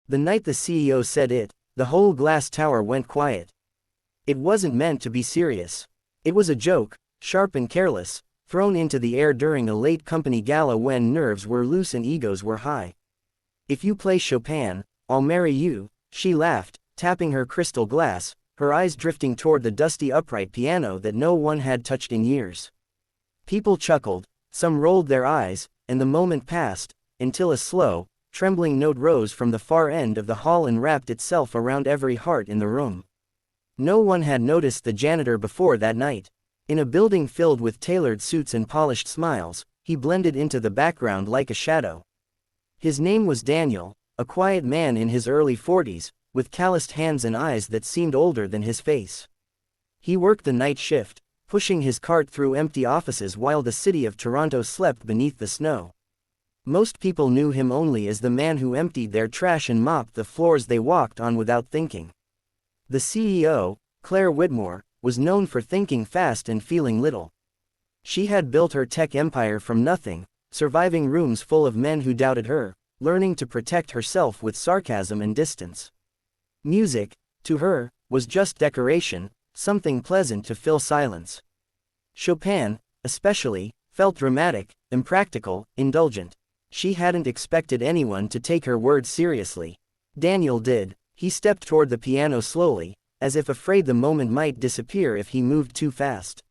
The night the CEO said it, the whole glass tower went quiet. It wasn't meant to be serious. It was a joke, sharp and careless, thrown into the air during a late company gala when nerves were loose and egos were high. "If you play Chopin, I'll marry you," she laughed, tapping her crystal glass, her eyes drifting toward the dusty upright piano that no one had touched in years. People chuckled, some rolled their eyes, and the moment passed, until a slow, trembling note rose from the far end of the hall and wrapped itself around every heart in the room. No one had noticed the janitor before that night. In a building filled with tailored suits and polished smiles, he blended into the background like a shadow. His name was Daniel, a quiet man in his early 40s, with calloused hands and eyes that seemed older than his face. He worked the night shift, pushing his cart through empty offices while the city of Toronto slept beneath the snow. Most people knew him only as the man who emptied their trash and mopped the floors they walked on without thinking. The CEO, Claire Whitmore, was known for thinking fast and feeling little. She had built her tech empire from nothing, surviving rooms full of men who doubted her, learning to protect herself with sarcasm and distance. Music, to her, was just decoration, something pleasant to fill silence. Chopin, especially, felt dramatic, impractical, indulgent. She hadn't expected anyone to take her words seriously. Daniel did. He stepped toward the piano slowly, as if afraid the moment might disappear if he moved too fast.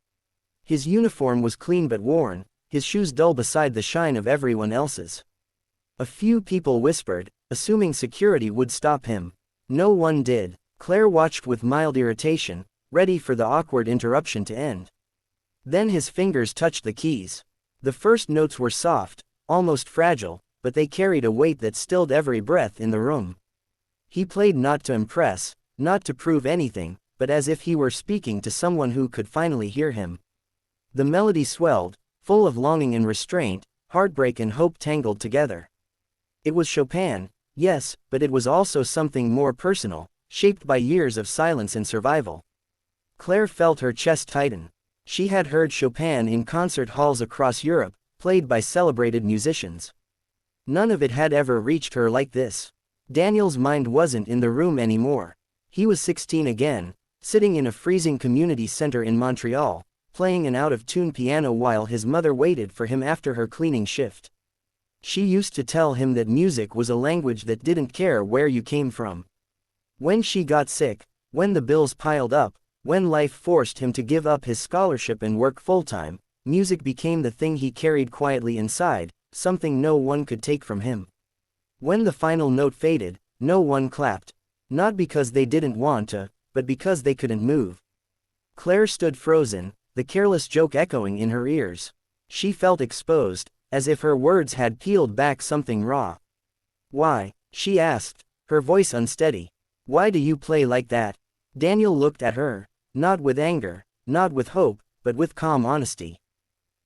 His uniform was clean but worn, his shoes dull beside the shine of everyone else's. A few people whispered, assuming security would stop him. No one did. Claire watched with mild irritation, ready for the awkward interruption to end. Then his fingers touched the keys. The first notes were soft, almost fragile, but they carried a weight that stilled every breath in the room. He played not to impress, not to prove anything, but as if he were speaking to someone who could finally hear him. The melody swelled, full of longing and restraint, heartbreak and hope tangled together. It was Chopin, yes, but it was also something more personal, shaped by years of silence and survival. Claire felt her chest tighten. She had heard Chopin in concert halls across Europe, played by celebrated musicians. None of it had ever reached her like this. Daniel's mind wasn't in the room anymore. He was 16 again, sitting in a freezing community center in Montreal, playing an out-of-tune piano while his mother waited for him after her cleaning shift. She used to tell him that music was a language that didn't care where you came from. When she got sick, when the bills piled up, when life forced him to give up his scholarship and work full-time, music became the thing he carried quietly inside, something no one could take from him. When the final note faded, no one clapped. Not because they didn't want to, but because they couldn't move. Claire stood frozen, the careless joke echoing in her ears. She felt exposed, as if her words had peeled back something raw. "Why?" she asked, her voice unsteady. "Why do you play like that?" Daniel looked at her, not with anger, not with hope, but with calm honesty.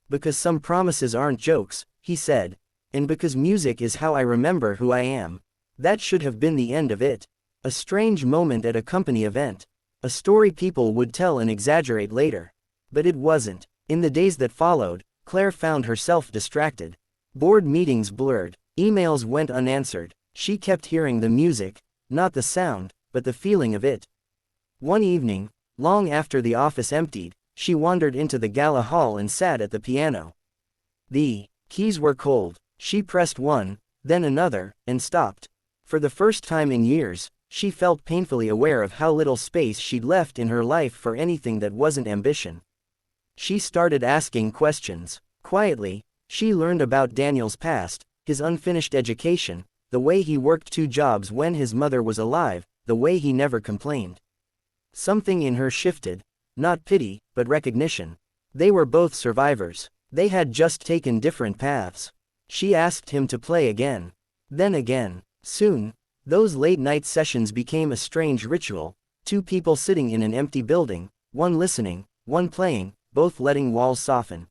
"Because some promises aren't jokes," he said. "And because music is how I remember who I am." That should have been the end of it. A strange moment at a company event. A story people would tell and exaggerate later. But it wasn't. In the days that followed, Claire found herself distracted. Board meetings blurred. Emails went unanswered. She kept hearing the music, not the sound, but the feeling of it. One evening, long after the office emptied, she wandered into the gala hall and sat at the piano. The keys were cold. She pressed one, then another, and stopped. For the first time in years, she felt painfully aware of how little space she'd left in her life for anything that wasn't ambition. She started asking questions. Quietly, she learned about Daniel's past, his unfinished education, the way he worked 2 jobs when his mother was alive, the way he never complained. Something in her shifted. Not pity, but recognition. They were both survivors. They had just taken different paths. She asked him to play again. Then again. Soon, those late-night sessions became a strange ritual, 2 people sitting in an empty building, one listening, one playing, both letting walls soften.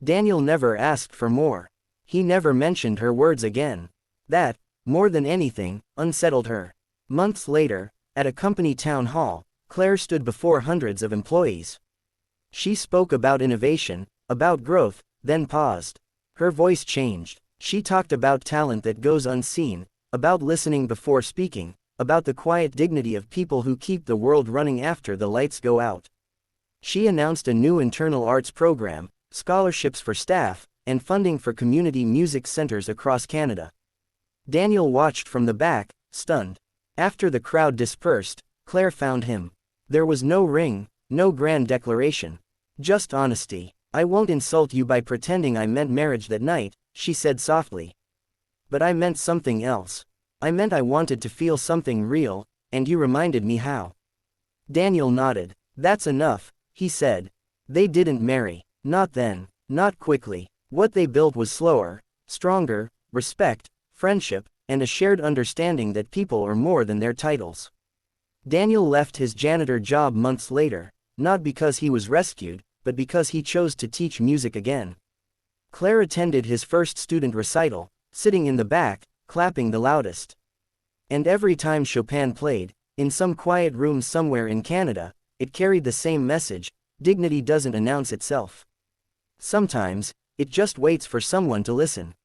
Daniel never asked for more. He never mentioned her words again. That, more than anything, unsettled her. Months later, at a company town hall, Claire stood before hundreds of employees. She spoke about innovation, about growth, then paused. Her voice changed. She talked about talent that goes unseen, about listening before speaking, about the quiet dignity of people who keep the world running after the lights go out. She announced a new internal arts program, scholarships for staff, and funding for community music centers across Canada. Daniel watched from the back, stunned. After the crowd dispersed, Claire found him. There was no ring, no grand declaration. Just honesty. "I won't insult you by pretending I meant marriage that night," she said softly. "But I meant something else. I meant I wanted to feel something real, and you reminded me how." Daniel nodded. "That's enough," he said. They didn't marry. Not then. Not quickly. What they built was slower, stronger, respect, friendship, and a shared understanding that people are more than their titles. Daniel left his janitor job months later, not because he was rescued, but because he chose to teach music again. Claire attended his first student recital, sitting in the back, clapping the loudest. And every time Chopin played, in some quiet room somewhere in Canada, it carried the same message: dignity doesn't announce itself. Sometimes, it just waits for someone to listen.